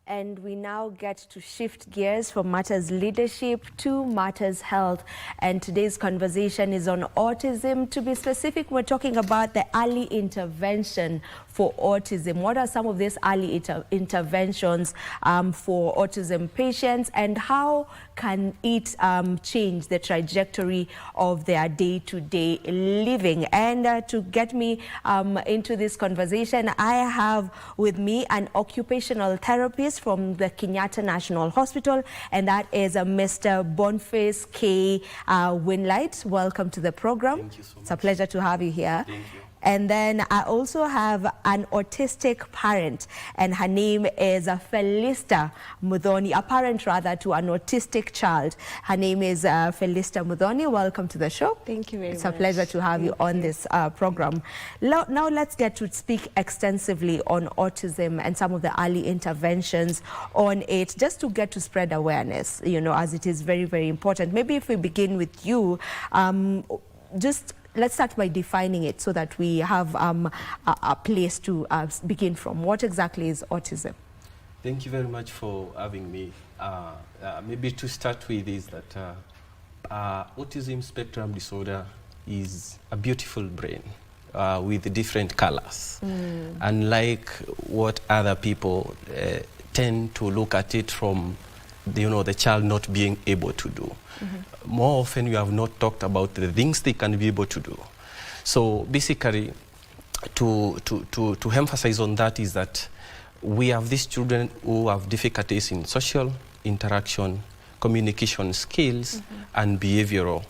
and we now get to shift gears from matters leadership to matters health. And today's conversation is on autism. To be specific, we're talking about the early intervention for autism. What are some of these early interventions for autism patients, and how can it change the trajectory of their day-to-day living? And to get me into this conversation, I have with me an occupational therapist from the Kenyatta National Hospital, and that is Mr. Boniface K. Winlight. Welcome to the program. Thank you so much. It's a pleasure to have you here. Thank you. And then I also have an autistic parent, and her name is Felista Mudhoni, a parent rather to an autistic child. Her name is Felista Mudhoni. Welcome to the show. Thank you very much. It's a pleasure to have you on this program. Now let's get to speak extensively on autism and some of the early interventions on it, just to get to spread awareness, you know, as it is very, very important. Maybe if we begin with you, let's start by defining it so that we have a place to begin from. What exactly is autism? Thank you very much for having me. Maybe to start with is that autism spectrum disorder is a beautiful brain with different colors. Unlike what other people tend to look at it from, the child not being able to do. More often we have not talked about the things they can be able to do. So basically, to emphasize on that is that we have these children who have difficulties in social interaction, communication skills, and behavioral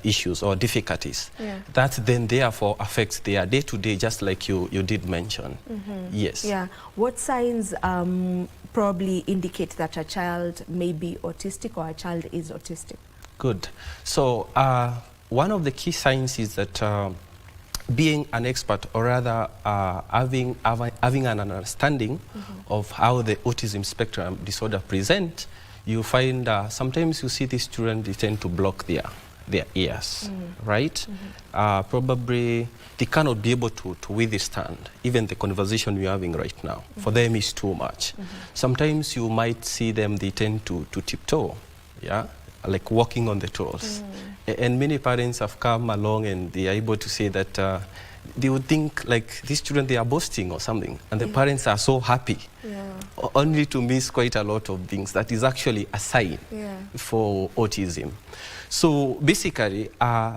issues or difficulties. That then therefore affects their day-to-day, just like you did mention. Yes. Yeah. What signs probably indicate that a child may be autistic or a child is autistic? Good. So one of the key signs is that being an expert, or rather having an understanding of how the autism spectrum disorder present, you find sometimes you see these children, they tend to block their ears, right? Probably they cannot be able to withstand even the conversation we're having right now. For them is too much. Sometimes you might see them, they tend to tiptoe, yeah, like walking on the toes. And many parents have come along and they are able to say that they would think like these children, they are boasting or something, and the parents are so happy, only to miss quite a lot of things. That is actually a sign for autism. So basically,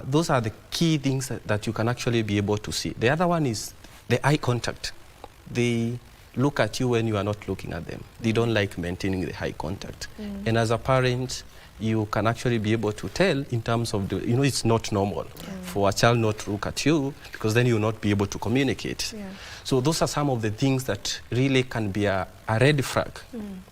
those are the key things that you can actually be able to see. The other one is the eye contact. They look at you when you are not looking at them. They don't like maintaining the eye contact. And as a parent, you can actually be able to tell in terms of it's not normal for a child not to look at you, because then you will not be able to communicate. So those are some of the things that really can be a red flag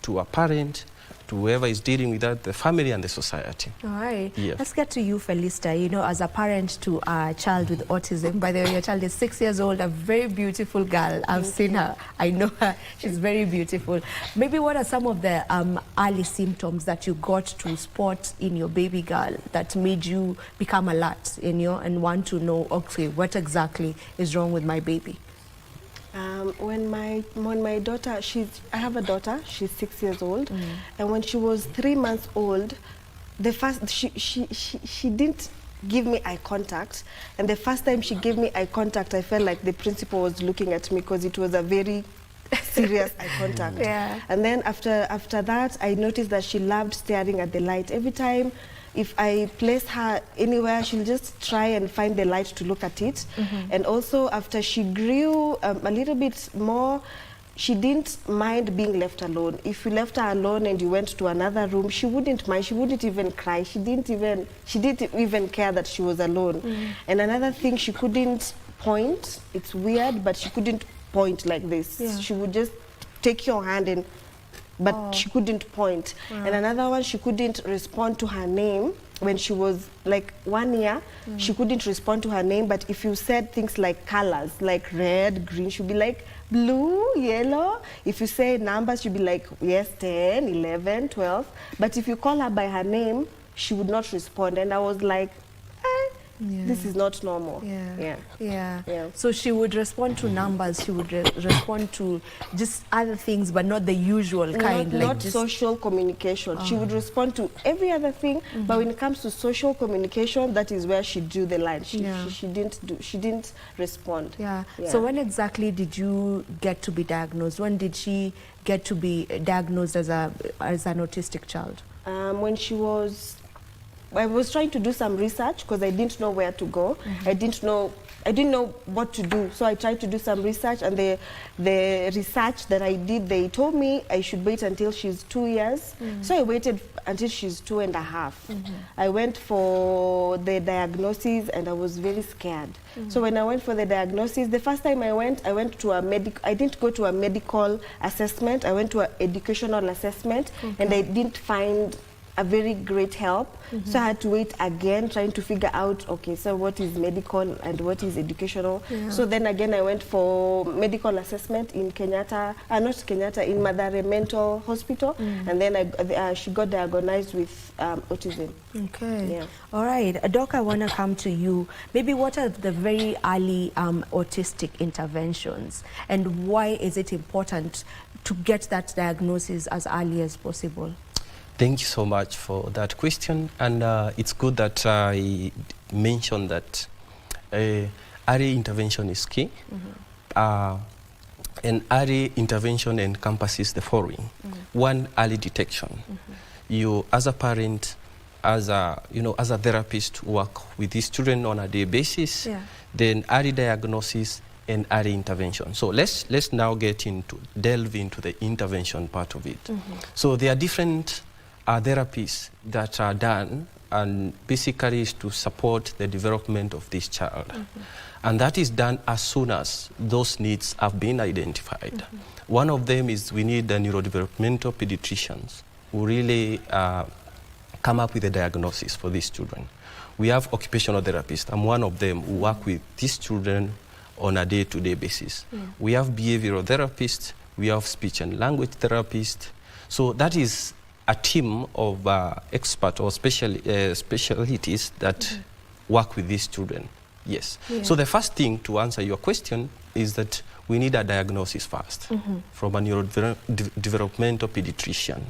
to a parent, to whoever is dealing with that, the family and the society. All right. Yes. Let's get to you, Felista. You know, as a parent to a child with autism, by the way, your child is 6 years old, a very beautiful girl. I've seen her. I know her. She's very beautiful. Maybe what are some of the early symptoms that you got to spot in your baby girl that made you become alert, and want to know, okay, what exactly is wrong with my baby? When my daughter, I have a daughter, she's 6 years old, and when she was 3 months old, she didn't give me eye contact, and the first time she gave me eye contact, I felt like the principal was looking at me, because it was a very serious eye contact. And then after that, I noticed that she loved staring at the light. Every time if I place her anywhere, she'll just try and find the light to look at it. And also after she grew a little bit more, she didn't mind being left alone. If you left her alone and you went to another room, she wouldn't mind. She wouldn't even cry. She didn't even care that she was alone. And another thing, she couldn't point. It's weird, but she couldn't point like this. She would just take your hand but she couldn't point. And another one, she couldn't respond to her name. When she was like 1 year, she couldn't respond to her name, but if you said things like colors, like red, green, she'd be like blue, yellow. If you say numbers, she'd be like, yes, 10, 11, 12. But if you call her by her name, she would not respond. And I was like, this is not normal. So she would respond to numbers, she would respond to just other things, but not the usual kind. Not just social communication. She would respond to every other thing, but when it comes to social communication, that is where she drew the line. She didn't respond. So when exactly did you get to be diagnosed? When did she get to be diagnosed as an autistic child? When she was, I was trying to do some research because I didn't know where to go. I didn't know what to do. So I tried to do some research, and the research that I did, they told me I should wait until she's 2 years. So I waited until she's 2.5. I went for the diagnosis, and I was very scared. So when I went for the diagnosis, the first time I went to a I didn't go to a medical assessment. I went to an educational assessment, and I didn't find a very great help. So I had to wait again, trying to figure out, okay, so what is medical and what is educational. So then again I went for medical assessment in Kenyatta, not Kenyatta, in Madare Mental Hospital, and then she got diagnosed with autism. Okay. All right, Doc, I want to come to you. Maybe what are the very early autistic interventions, and why is it important to get that diagnosis as early as possible? Thank you so much for that question, and it's good that I mentioned that early intervention is key. And early intervention encompasses the following. One, early detection. You, as a parent, as a therapist, work with these children on a daily basis. Then early diagnosis and early intervention. So let's now delve into the intervention part of it. So there are different therapies that are done, and basically is to support the development of this child. And that is done as soon as those needs have been identified. One of them is we need the neurodevelopmental pediatricians who really come up with a diagnosis for these children. We have occupational therapists. I'm one of them who work with these children on a day-to-day basis. We have behavioral therapists, we have speech and language therapists. So that is a team of experts or specialties that work with these children. Yes. So the first thing to answer your question is that we need a diagnosis first from a neurodevelopmental pediatrician,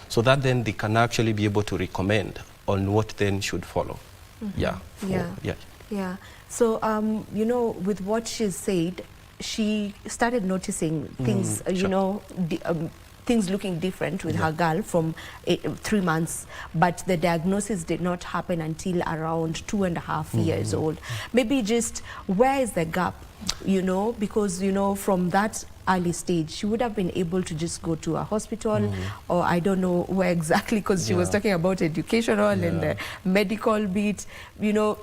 so that then they can actually be able to recommend on what then should follow. So you know, with what she said, she started noticing things, you know, things looking different with her girl from 3 months, but the diagnosis did not happen until around 2.5 years old. Maybe just where is the gap, you know, because, you know, from that early stage, she would have been able to just go to a hospital, or I don't know where exactly, because she was talking about educational and the medical bit, you know,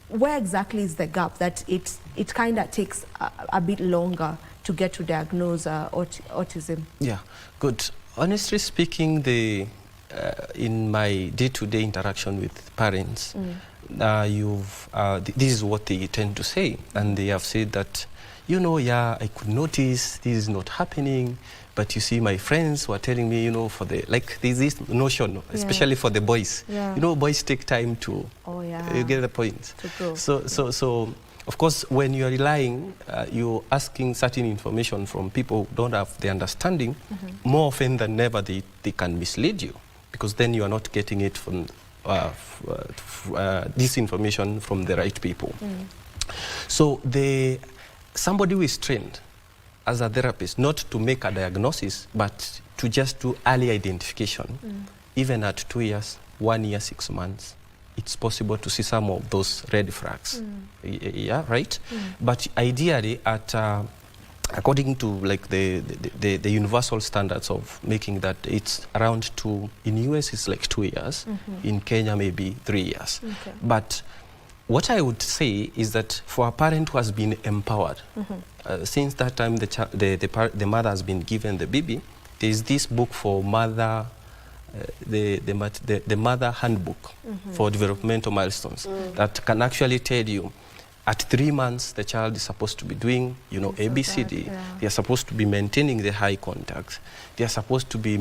where exactly is the gap that it kind of takes a bit longer to get to diagnose autism? Yeah, good. Honestly speaking, in my day-to-day interaction with parents, this is what they tend to say, and they have said that, you know, I could notice this is not happening, but you see, my friends were telling me, you know, there's this notion, especially for the boys, you know, boys take time to, you get the point. So of course, when you are relying, you're asking certain information from people who don't have the understanding, more often than never they can mislead you, because then you are not getting it from this information from the right people. So somebody who is trained as a therapist, not to make a diagnosis, but to just do early identification, even at 2 years, 1 year, 6 months, it's possible to see some of those red flags. Right? But ideally, according to like the universal standards of making that, it's around 2. In US, it's like 2 years. In Kenya, maybe 3 years. But what I would say is that for a parent who has been empowered, since that time the mother has been given the baby, there is this book for mother, the mother handbook for developmental milestones that can actually tell you At 3 months, the child is supposed to be doing, ABCD. They are supposed to be maintaining the high contact. They are supposed to be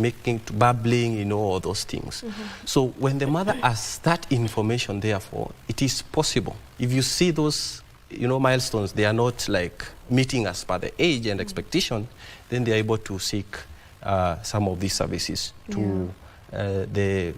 babbling, all those things. So when the mother has that information, therefore, it is possible. If you see those, milestones, they are not like meeting as per the age and expectation, then they are able to seek some of these services to the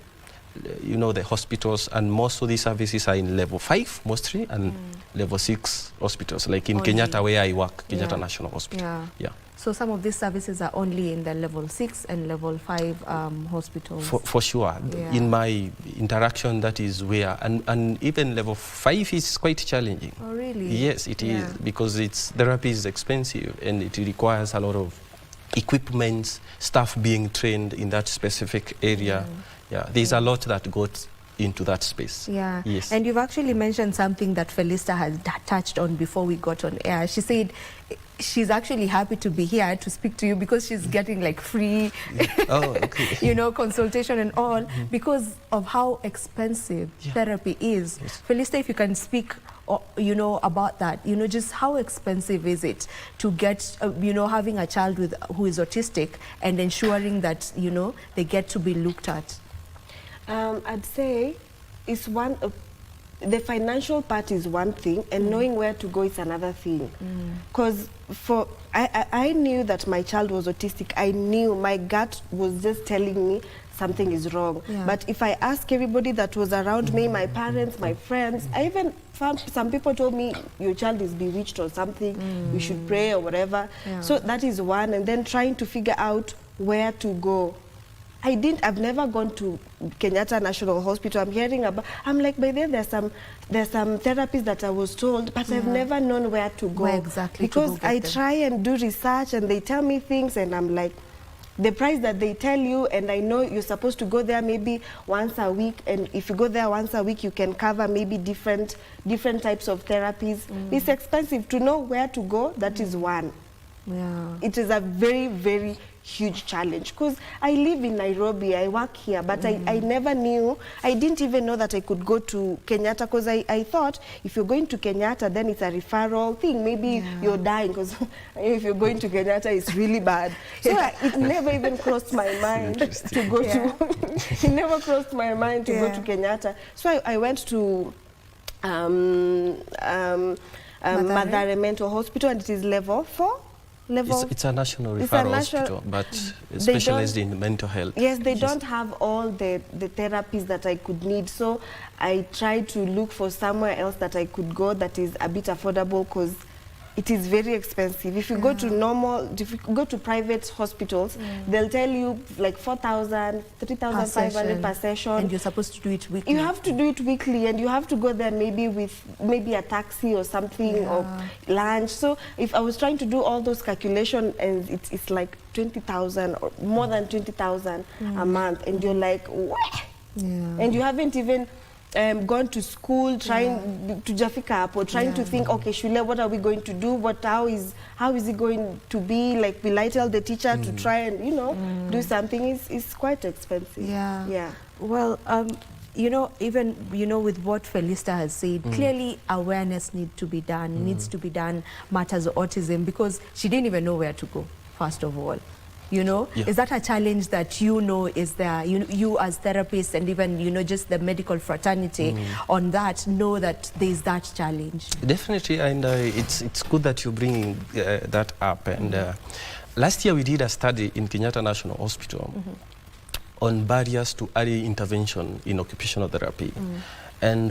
hospitals, and most of these services are in level 5 mostly, and level 6 hospitals, like in Kenyatta where I work, Kenyatta National Hospital. So some of these services are only in the level 6 and level 5 hospitals? For sure. In my interaction, that is where, and even level 5 is quite challenging. Oh, really? Yes, it is, because therapy is expensive, and it requires a lot of equipment, staff being trained in that specific area. There's a lot that goes into that space. Yes. And you've actually mentioned something that Felista has touched on before we got on air. She said she's actually happy to be here to speak to you because she's getting like free consultation and all because of how expensive therapy is. Felista, if you can speak about that, just how expensive is it to get, having a child who is autistic and ensuring that, they get to be looked at? I'd say it's the financial part is one thing, and knowing where to go is another thing. Because I knew that my child was autistic. I knew, my gut was just telling me something is wrong. But if I ask everybody that was around me, my parents, my friends, I even found some people told me your child is bewitched or something, we should pray or whatever. So that is one, and then trying to figure out where to go. I've never gone to Kenyatta National Hospital. I'm like, by then there's some therapies that I was told, but I've never known where to go. Where exactly because to go I try and do research and they tell me things and I'm like, the price that they tell you, and I know you're supposed to go there maybe once a week, and if you go there once a week, you can cover maybe different types of therapies. It's expensive. To know where to go, that is one. It is a very, very huge challenge because I live in Nairobi, I work here, but I never knew, I didn't even know that I could go to Kenyatta because I thought if you're going to Kenyatta, then it's a referral thing. Maybe you're dying because if you're going to Kenyatta, it's really bad. So it never even crossed my mind to go to, it never crossed my mind to go to Kenyatta. So I went to Mathare Mental Hospital, and it is level 4. It's a national referral hospital, but specialized in mental health. Yes, they don't have all the therapies that I could need. So I tried to look for somewhere else that I could go that is a bit affordable because it is very expensive. If you go to if you go to private hospitals, they'll tell you like 4,000, 3,500 per session. And you're supposed to do it weekly. You have to do it weekly, and you have to go there maybe with a taxi or something, or lunch. So if I was trying to do all those calculations, and it's like 20,000 or more than 20,000 a month, and you're like, what? And you haven't even gone to school, trying to Jafika up, or trying to think, okay, Shule, what are we going to do? How is it going to be? Like, will I tell the teacher to try and, do something? It's quite expensive. Well, even, with what Felista has said, clearly awareness needs to be done, matters of autism, because she didn't even know where to go, first of all. Is that a challenge that is there? You as therapists and even, just the medical fraternity on that, know that there's that challenge? Definitely, and it's good that you're bringing that up. And last year we did a study in Kenyatta National Hospital on barriers to early intervention in occupational therapy. And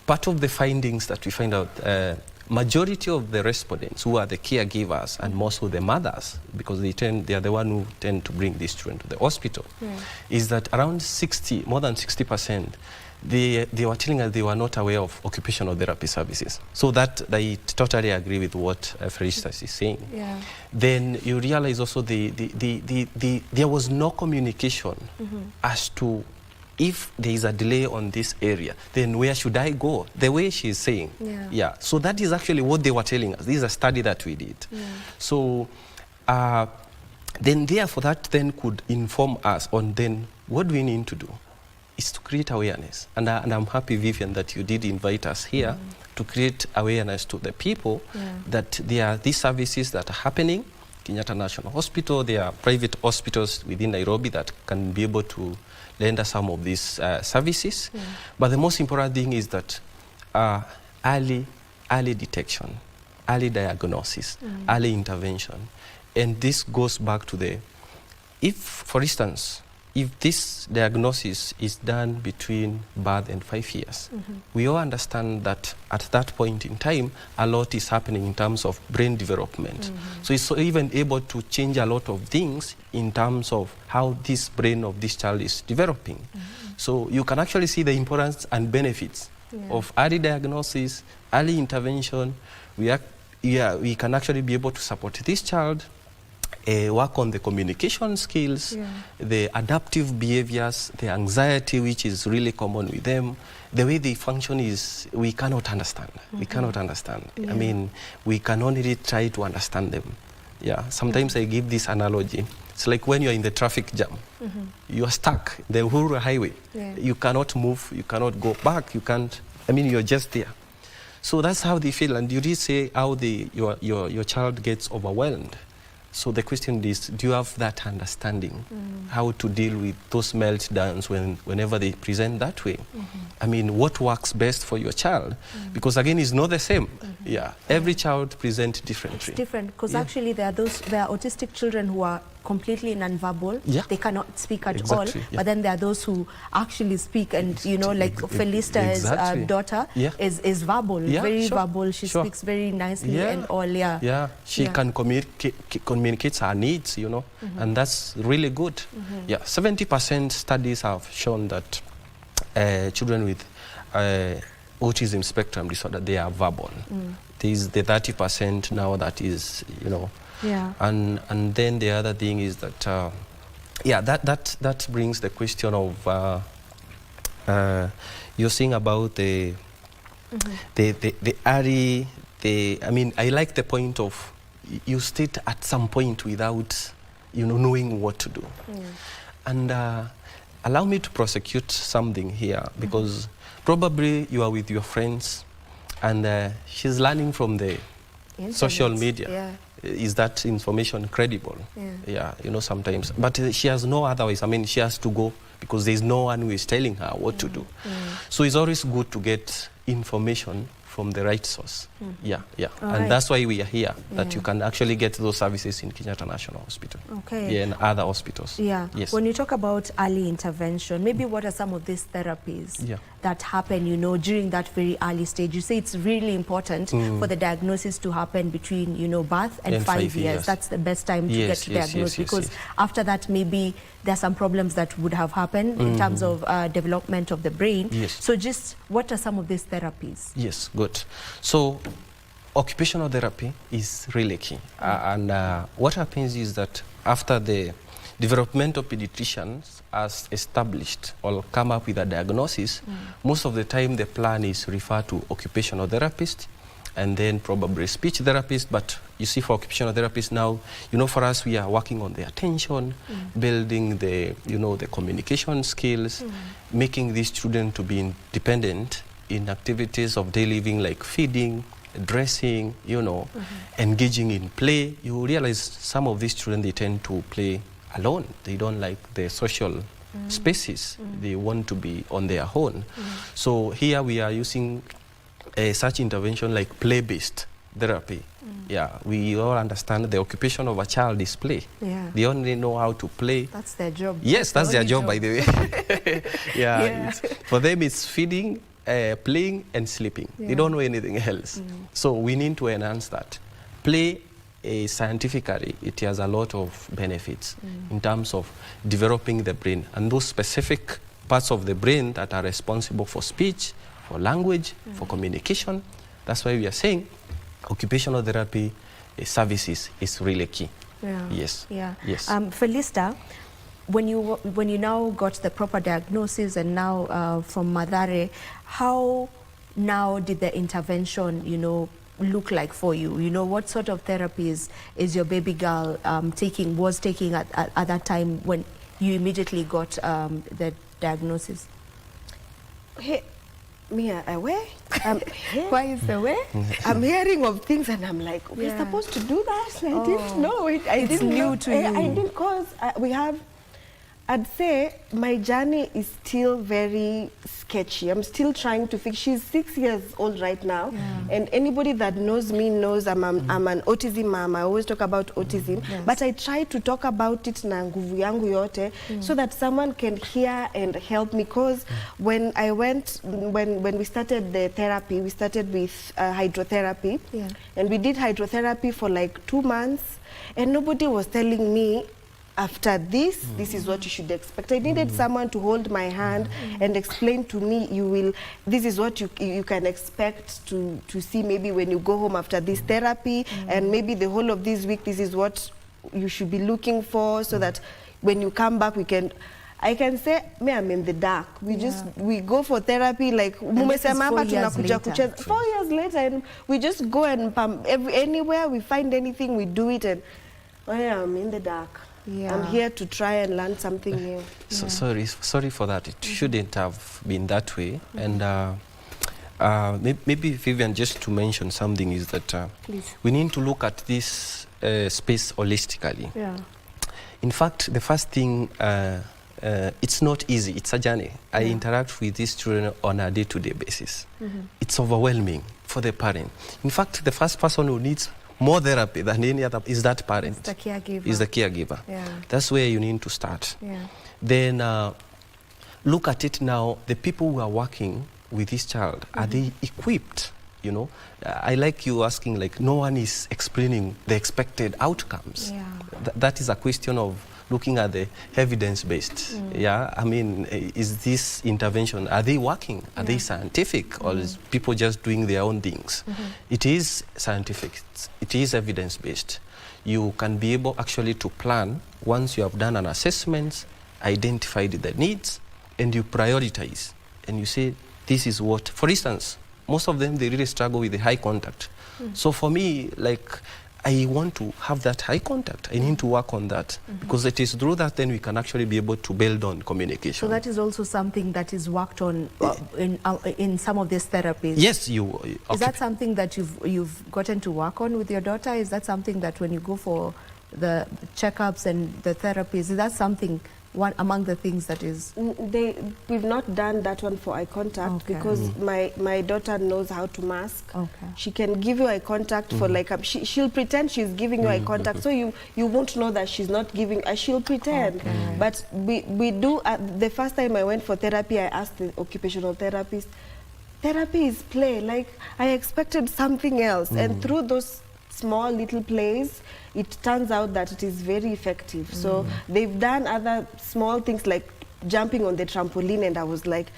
part of the findings that we find out, majority of the respondents who are the caregivers and most of the mothers, because they are the one who tend to bring these children to the hospital, is that around more than 60%, they were telling us they were not aware of occupational therapy services. So that I totally agree with what Felista is saying. Then you realize also there was no communication as to if there is a delay on this area, then where should I go? The way she's saying. So that is actually what they were telling us. This is a study that we did. So then therefore that then could inform us on then what do we need to do? is to create awareness. And I'm happy, Vivian, that you did invite us here to create awareness to the people that there are these services that are happening. Kenyatta National Hospital, there are private hospitals within Nairobi that can be able to lend us some of these services. But the most important thing is that early detection, early diagnosis, early intervention. And this goes back to the, if, for instance, if this diagnosis is done between birth and 5 years, we all understand that at that point in time, a lot is happening in terms of brain development. So it's even able to change a lot of things in terms of how this brain of this child is developing. So you can actually see the importance and benefits of early diagnosis, early intervention. We can actually be able to support this child, work on the communication skills, the adaptive behaviors, the anxiety, which is really common with them. The way they function is, we cannot understand. We cannot understand. I mean, we can only try to understand them. Yeah, sometimes I give this analogy. It's like when you're in the traffic jam. You are stuck, the whole highway. You cannot move, you cannot go back, you can't, I mean, you're just there. So that's how they feel. And you did say how your child gets overwhelmed. So the question is, do you have that understanding how to deal with those meltdowns whenever they present that way? I mean, what works best for your child? Because again, it's not the same. Every child presents differently. It's different because actually there are autistic children who are completely non-verbal. They cannot speak at all. But then there are those who actually speak, and you know, like Felista's daughter is verbal, very verbal. She speaks very nicely and all. She can communicate her needs, you know, and that's really good. 70% studies have shown that children with autism spectrum disorder, they are verbal. There's the 30% now that is, you know. And then the other thing is that that brings the question of you're saying about the early, I mean, I like the point of you state at some point without, you know, knowing what to do. And allow me to prosecute something here, because probably you are with your friends and she's learning from the social media. Is that information credible? You know, sometimes. But she has no otherwise. I mean, she has to go because there's no one who is telling her what to do. So it's always good to get information from the right source. And that's why we are here, that you can actually get those services in Kenyatta National Hospital. And other hospitals. Yes. When you talk about early intervention, maybe what are some of these therapies that happen, you know, during that very early stage? You say it's really important for the diagnosis to happen between, you know, birth and 5 years. That's the best time to get to diagnose, because after that maybe there are some problems that would have happened in terms of development of the brain. So just what are some of these therapies? Good. So occupational therapy is really key. And what happens is that after the developmental pediatricians has established or come up with a diagnosis, most of the time the plan is referred to occupational therapist and then probably speech therapist. But you see, for occupational therapists now, you know, for us, we are working on the attention, building the, you know, the communication skills, making these children to be independent in activities of daily living, like feeding, dressing, you know, engaging in play. You realize some of these children, they tend to play alone. They don't like the social spaces. They want to be on their own. So here we are using such intervention like play-based therapy. We all understand the occupation of a child is play. They only know how to play. That's their job. Yes, that's their job, by the way. For them, it's feeding, playing and sleeping. They don't know anything else. So we need to enhance that. Play, scientifically, it has a lot of benefits in terms of developing the brain, and those specific parts of the brain that are responsible for speech, for language, for communication. That's why we are saying occupational therapy services is really key. Yes. Felista, when you now got the proper diagnosis and now from Mathare, how now did the intervention, you know, look like for you? You know, what sort of therapies is your baby girl taking at that time when you immediately got the diagnosis? hey, Mia, where? Why is the way? I'm hearing of things and I'm like, we're supposed to do that? I didn't know it. It's new to you. I didn't, because we have, I'd say my journey is still very sketchy. I'm still trying to fix. She's 6 years old right now, and anybody that knows me knows I'm an autism mom. I always talk about autism, but I try to talk about it na nguvu yangu yote, so that someone can hear and help me. Because when I went, when we started the therapy, we started with hydrotherapy, and we did hydrotherapy for like 2 months, and nobody was telling me, after this, this is what you should expect. I needed someone to hold my hand and explain to me, this is what you can expect to see maybe when you go home after this therapy, and maybe the whole of this week, this is what you should be looking for, so that when you come back, I can say, me, I'm in the dark. We go for therapy, like, 4 years later, and we just go and anywhere we find anything, we do it, and I'm in the dark. I'm here to try and learn something new. So sorry for that. It shouldn't have been that way. And maybe, Vivian, just to mention something is that we need to look at this space holistically. In fact, the first thing, it's not easy. It's a journey. I interact with these children on a day-to-day basis. It's overwhelming for the parent. In fact, the first person who needs more therapy than any other is that parent. It's the caregiver. Is the caregiver. That's where you need to start. Then look at it now. The people who are working with this child, are they equipped? You know, I like you asking, like, no one is explaining the expected outcomes. That is a question of looking at the evidence-based. I mean, is this intervention, are they working? Are they scientific? Or is people just doing their own things? It is scientific. It is evidence-based. You can be able actually to plan once you have done an assessment, identified the needs, and you prioritize. And you say, this is what, for instance, most of them, they really struggle with the high contact. So for me, like, I want to have that high contact. I need to work on that, because it is through that then we can actually be able to build on communication. So that is also something that is worked on in some of these therapies. Yes, Is that something that you've gotten to work on with your daughter? Is that something that when you go for the checkups and the therapies, is that something, one among the things that is? We've not done that one for eye contact, because my daughter knows how to mask. She can give you eye contact for like she'll pretend she's giving you eye contact, so you won't know that she's not giving. She'll pretend. But we do. The first time I went for therapy, I asked the occupational therapist, therapy is play. Like, I expected something else, and through those small little plays, it turns out that it is very effective. So they've done other small things like jumping on the trampoline, and I was like,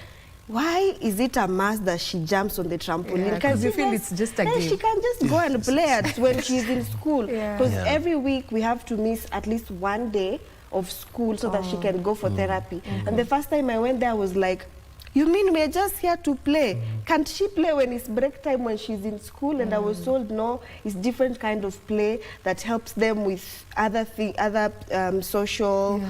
why is it a must that she jumps on the trampoline? Because you feel it's just a game. She can just go and play it when she's in school. Because every week we have to miss at least 1 day of school so that she can go for therapy. And the first time I went there, I was like, you mean we're just here to play? Can't she play when it's break time when she's in school? And I was told, no, it's different kind of play that helps them with other social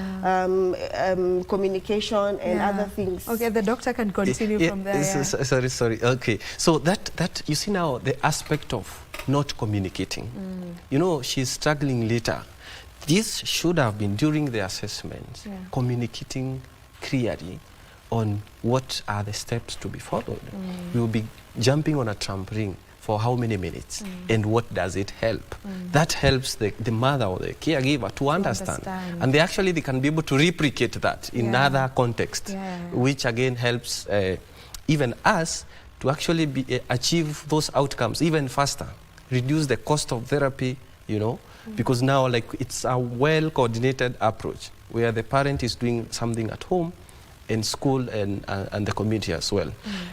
communication and other things. Okay, the doctor can continue from there. Sorry. Okay, so that you see now the aspect of not communicating. You know, she's struggling later. This should have been during the assessment, communicating clearly on what are the steps to be followed. We will be jumping on a trampoline for how many minutes, and what does it help? That helps the mother or the caregiver to understand. And they can be able to replicate that in other contexts, which again helps even us to actually achieve those outcomes even faster, reduce the cost of therapy, you know, because now, like, it's a well-coordinated approach where the parent is doing something at home, in school, and the community as well.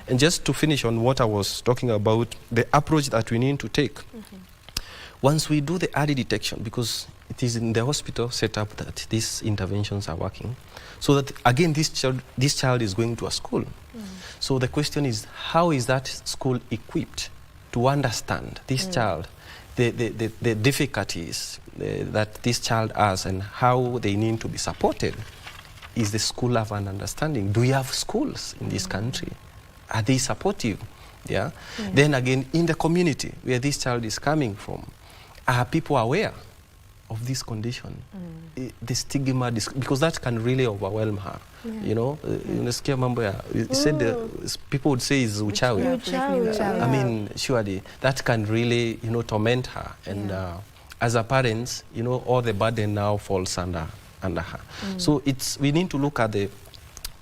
And just to finish on what I was talking about, the approach that we need to take. Once we do the early detection, because it is in the hospital setup that these interventions are working, so that, again, this child is going to a school. So the question is, how is that school equipped to understand this child, the difficulties that this child has, and how they need to be supported? Is the school have an understanding? Do we have schools in this country Are they supportive? Yeah. Then again, in the community where this child is coming from, are people aware of this condition? The stigma, because that can really overwhelm her. You know, unasikia mambo ya, you said people would say is uchawi. I mean, surely that can really, you know, torment her. And as a parent, you know, all the burden now falls under her. So we need to look at the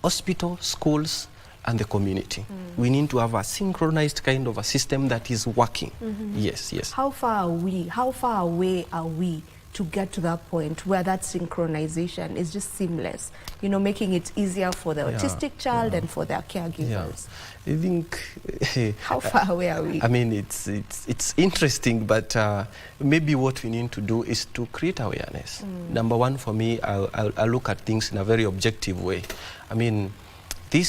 hospital, schools, and the community. We need to have a synchronized kind of a system that is working. Yes, yes. How far away are we to get to that point where that synchronization is just seamless, you know, making it easier for the autistic child and for their caregivers? I think how far away are we? I mean, it's interesting, but maybe what we need to do is to create awareness. Number one, for me, I'll look at things in a very objective way. I mean,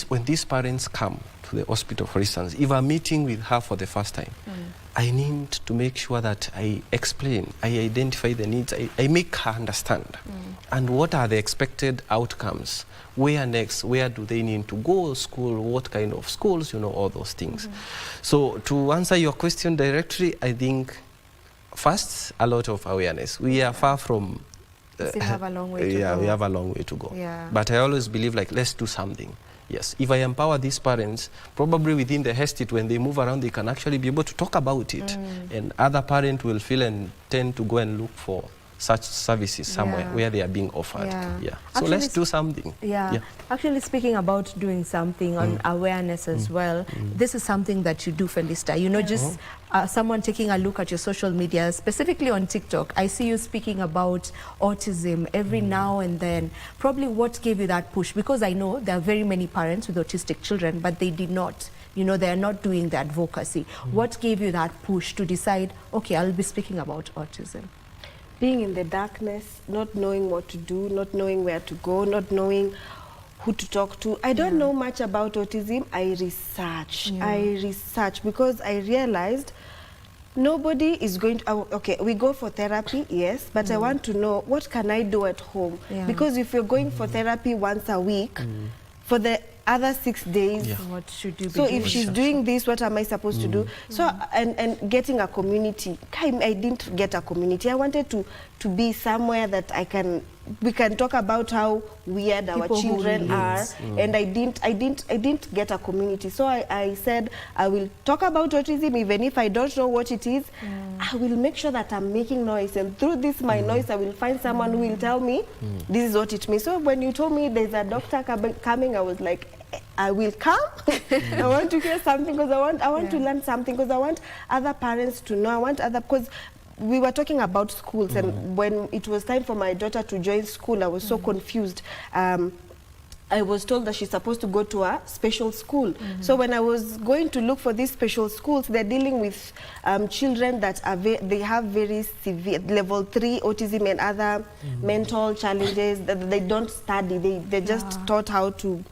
when these parents come to the hospital, for instance, if I'm meeting with her for the first time, I need to make sure that I explain, I identify the needs, I make her understand. And what are the expected outcomes? Where next? Where do they need to go? School? What kind of schools? You know, all those things. So to answer your question directly, I think first, a lot of awareness. We are far from... still have a long way to go. We have a long way to go. But I always believe, like, let's do something. Yes, if I empower these parents, probably within the estate, when they move around, they can actually be able to talk about it. And other parents will feel and tend to go and look for such services somewhere where they are being offered. So actually, let's do something. Actually, speaking about doing something on awareness as well, this is something that you do, Felista. You know, just someone taking a look at your social media, specifically on TikTok, I see you speaking about autism every now and then. Probably what gave you that push? Because I know there are very many parents with autistic children, but they did not, you know, they are not doing the advocacy. What gave you that push to decide, okay, I'll be speaking about autism? Being in the darkness, not knowing what to do, not knowing where to go, not knowing who to talk to. I don't know much about autism. I research because I realized nobody is going to, okay, we go for therapy, yes, but I want to know what can I do at home? Because if you're going for therapy once a week, for the other 6 days, what should you be so doing? if she's doing this, what am I supposed to do? So and getting a community, I didn't get a community. I wanted to be somewhere that we can talk about how weird our children are, and I didn't get a community. So I said I will talk about autism, even if I don't know what it is. I will make sure that I'm making noise, and through this my noise I will find someone who will tell me this is what it means. So when you told me there's a doctor coming, I was like, I will come. I want to hear something because I want to learn something, because I want other parents to know. I want because we were talking about schools, and when it was time for my daughter to join school, I was so confused. I was told that she's supposed to go to a special school. So when I was going to look for these special schools, they're dealing with children that are they have very severe level 3 autism and other mental challenges that they don't study. They just taught how to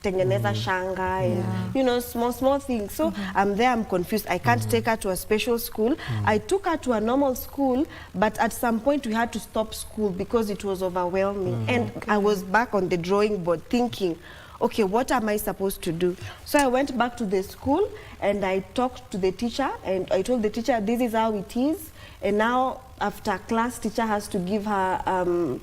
tengeneza shanga and you know, small things. So I'm there, I'm confused. I can't take her to a special school. I took her to a normal school, but at some point we had to stop school because it was overwhelming. And I was back on the drawing board thinking, okay, what am I supposed to do? So I went back to the school and I talked to the teacher, and I told the teacher this is how it is. And now after class, teacher has to give her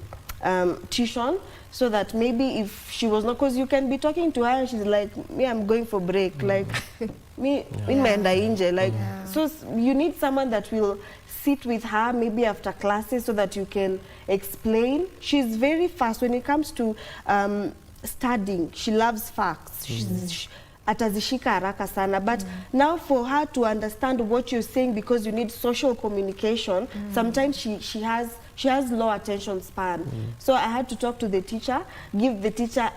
tuition, so that maybe if she was not, because you can be talking to her and she's like, me, I'm going for break, like me nimeenda nje, like so you need someone that will sit with her maybe after classes so that you can explain. She's very fast when it comes to studying. She loves facts. Atazishika haraka sana, but now for her to understand what you're saying, because you need social communication, sometimes she has low attention span. So I had to talk to the teacher, give the teacher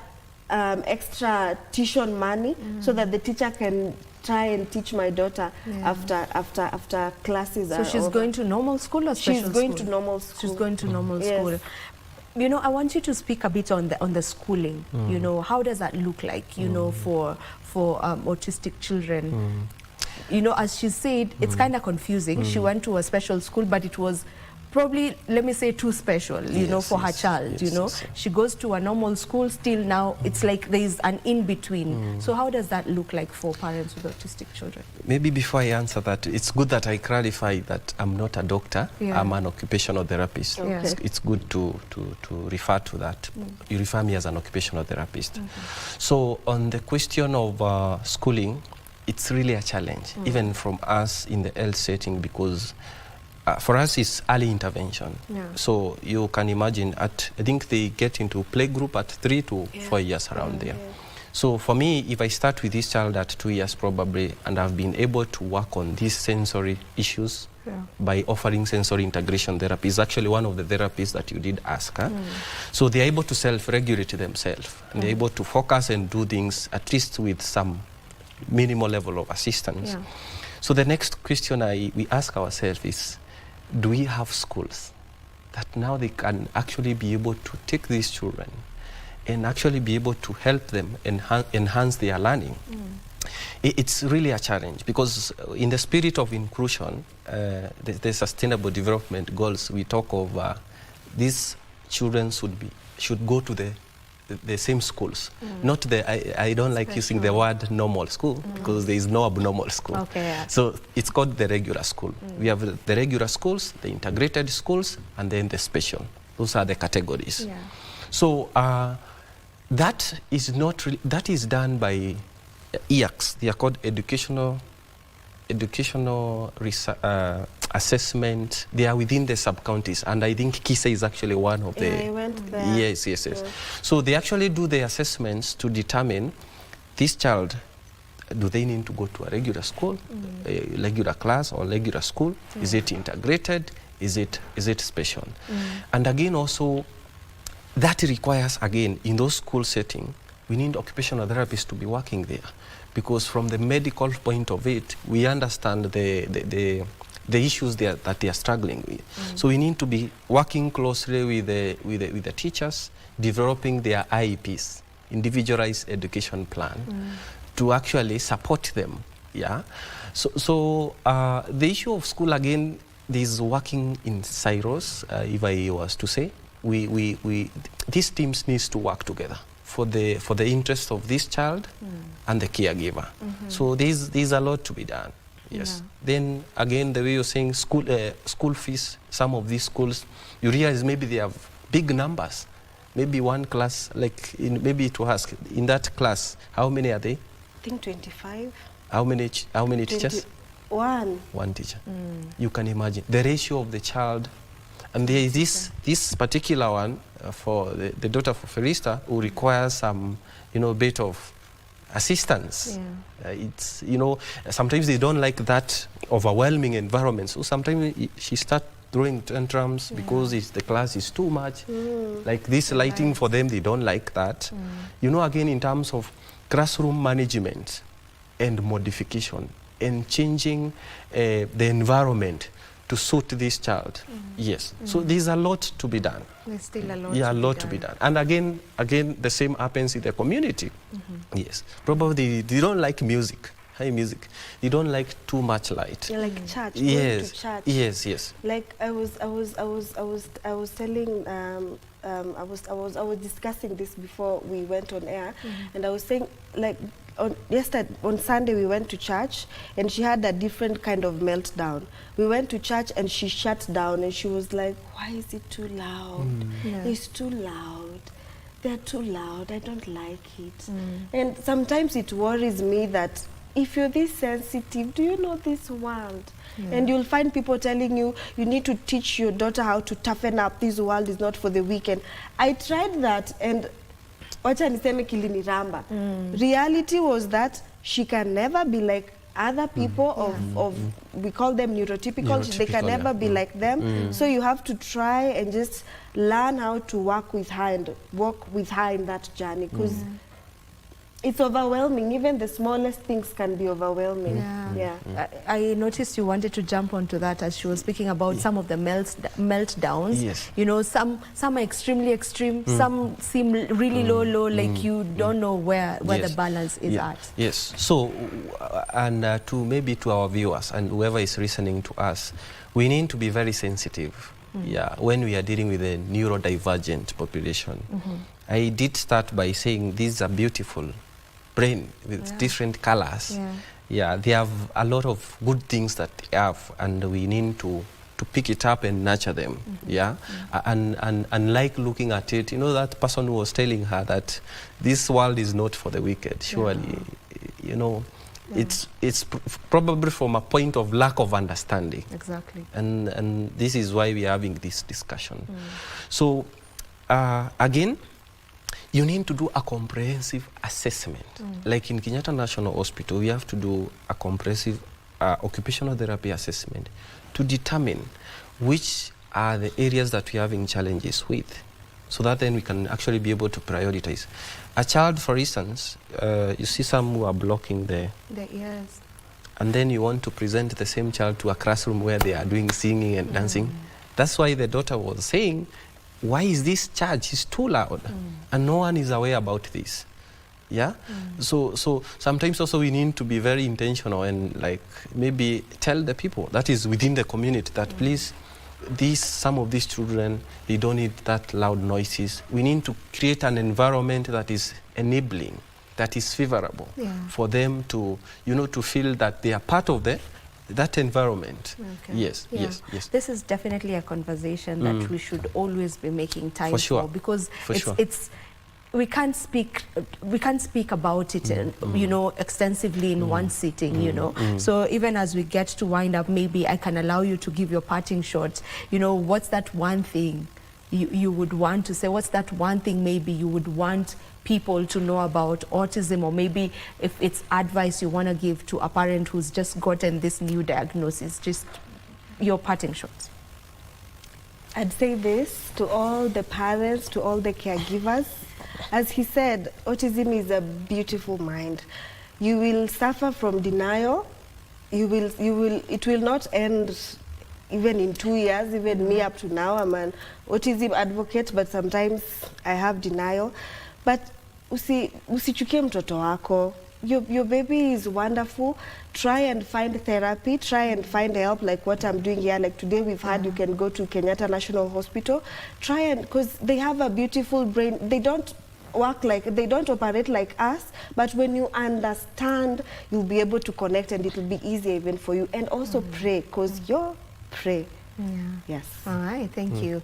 extra tuition money so that the teacher can try and teach my daughter after classes. So she's going to normal school or special school? She's going to normal school. She's going to normal school. You know, I want you to speak a bit on the schooling. You know, how does that look like, you know, for autistic children? You know, as she said, it's kind of confusing. She went to a special school, but it was probably, let me say, too special, you know, for her child, you know. She goes to a normal school, still now it's like there is an in-between. So how does that look like for parents with autistic children? Maybe before I answer that, it's good that I clarify that I'm not a doctor, I'm an occupational therapist. It's good to refer to that. You refer me as an occupational therapist. So on the question of schooling, it's really a challenge, even from us in the health setting, because for us, it's early intervention. So you can imagine, I think they get into playgroup at 3 to 4 years around there. So for me, if I start with this child at 2 years probably, and I've been able to work on these sensory issues by offering sensory integration therapy, is actually one of the therapies that you did ask. So they're able to self-regulate themselves, and they're able to focus and do things at least with some minimal level of assistance. So the next question we ask ourselves is, do we have schools that now they can actually be able to take these children and actually be able to help them enhance their learning? It's really a challenge, because in the spirit of inclusion, the sustainable development goals, we talk of these children should go to the same schools. Not the, I don't like using the word normal school, because there is no abnormal school. So it's called the regular school. We have the regular schools, the integrated schools, and then the special. Those are the categories. So that is not that is done by EACs. They are called educational assessment. They are within the sub-counties, and I think KISA is actually one of the... I went there. Yes. So they actually do the assessments to determine this child, do they need to go to a regular school, a regular class or regular school? Is it integrated? Is it special? And again, also, that requires, again, in those school settings, we need occupational therapists to be working there, because from the medical point of it, we understand the issues that they are struggling with. So we need to be working closely with the teachers, developing their IEPs, individualized education plan, to actually support them. So the issue of school, again, is working in silos, if I was to say. These teams needs to work together for the interest of this child and the caregiver. So there's a lot to be done. Then again, the way you're saying school fees, some of these schools, you realize maybe they have big numbers. Maybe one class, like maybe to ask, in that class, how many are they? I think 25. How many teachers? One teacher. You can imagine the ratio of the child. And there is this particular one for the daughter for Felista, who requires some, bit of assistance. It's, sometimes they don't like that overwhelming environment. So sometimes she starts throwing tantrums because the class is too much. Like this lighting for them, they don't like that. Again, in terms of classroom management and modification and changing the environment to suit this child. So there's a lot to be done. There's still a lot. A lot to be done. And again, the same happens in the community. Probably they don't like music, high music. They don't like too much light. Like church. Yes. To church. Yes. Like I was telling, I was discussing this before we went on air, and I was saying, like, on Sunday we went to church, and she had a different kind of meltdown. We went to church and she shut down, and she was like, why is it too loud? It's too loud. They're too loud. I don't like it. And sometimes it worries me that if you're this sensitive, do you know this world? And you'll find people telling you, you need to teach your daughter how to toughen up. This world is not for the weak. And I tried that, and wacha niseme kiliniramba. Reality was that she can never be like other people of we call them neurotypical. They can never be like them. So you have to try and just learn how to work with her and walk with her in that journey, because it's overwhelming. Even the smallest things can be overwhelming. I noticed you wanted to jump onto that as she was speaking about some of the meltdowns. Some are extremely extreme, some seem really low, like you don't know where the balance is at. So, and to our viewers and whoever is listening to us, we need to be very sensitive yeah, when we are dealing with a neurodivergent population. I did start by saying these are beautiful brain with different colors. Yeah, they have a lot of good things that they have, and we need to pick it up and nurture them. And like looking at it, you know, that person who was telling her that this world is not for the wicked, surely, you know, it's probably from a point of lack of understanding. Exactly. And this is why we are having this discussion. So again, you need to do a comprehensive assessment. Like in Kenyatta National Hospital, we have to do a comprehensive occupational therapy assessment to determine which are the areas that we're having challenges with, so that then we can actually be able to prioritize. A child, for instance, you see some who are blocking the ears, and then you want to present the same child to a classroom where they are doing singing and dancing. That's why the daughter was saying, why is this charge is too loud? And no one is aware about this. Yeah? So sometimes also we need to be very intentional and like maybe tell the people that is within the community that please, some of these children, they don't need that loud noises. We need to create an environment that is enabling, that is favorable for them to, you know, to feel that they are part of that environment. Yes. This is definitely a conversation that we should always be making time for, because we can't speak about it you know, extensively in one sitting, you know. So even as we get to wind up, maybe I can allow you to give your parting shot. You know, what's that one thing you would want to say? What's that one thing maybe you would want people to know about autism, or maybe if it's advice you want to give to a parent who's just gotten this new diagnosis? Just your parting shots. I'd say this to all the parents, to all the caregivers. As he said, autism is a beautiful mind. You will suffer from denial. It will not end even in 2 years. Even me up to now, I'm an autism advocate, but sometimes I have denial. But usichukie mtoto wako. Your baby is wonderful. Try and find therapy. Try and find help, like what I'm doing here. Like today we've had, you can go to Kenyatta National Hospital. Try and, because they have a beautiful brain. They don't operate like us, but when you understand, you'll be able to connect and it will be easier even for you. And also pray, because you're pray. Yes. All right, thank you.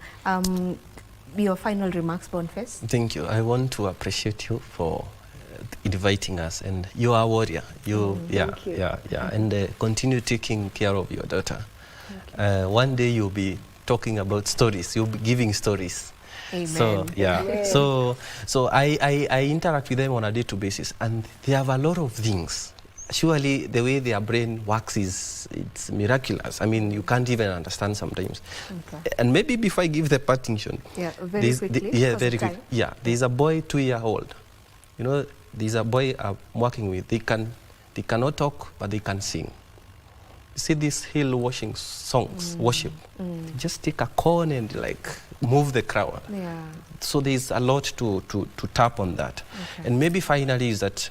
Your final remarks, Boniface? Thank you. I want to appreciate you for inviting us, and you are a warrior. And continue taking care of your daughter. One day you'll be talking about stories. You'll be giving stories. Amen. So Amen. So I interact with them on a day-to-day basis, and they have a lot of things. Surely the way their brain works it's miraculous. I mean, you can't even understand sometimes. And maybe before I give the parting shot, very quickly. Very quick. Yeah, there's a boy 2-year-old. You know, there's a boy I'm working with. They cannot talk, but they can sing. You see these hill washing songs, worship. Just take a corn and like move the crowd. So there's a lot to tap on that. And maybe finally is that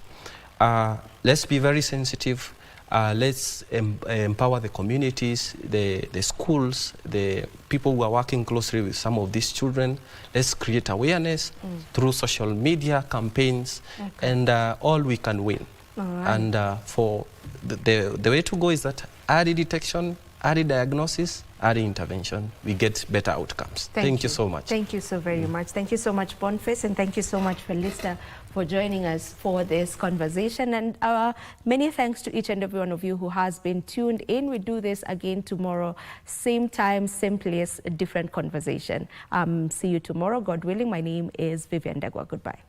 let's be very sensitive. Let's empower the communities, the schools, the people who are working closely with some of these children. Let's create awareness through social media campaigns, and all we can win. And for the way to go is that early detection, early diagnosis, early intervention, we get better outcomes. Thank you so much. Thank you so very much. Thank you so much, Boniface, and thank you so much, Felista, for joining us for this conversation. And many thanks to each and every one of you who has been tuned in. We do this again tomorrow, same time, same place, a different conversation. See you tomorrow, God willing. My name is Vivian Degwa. Goodbye.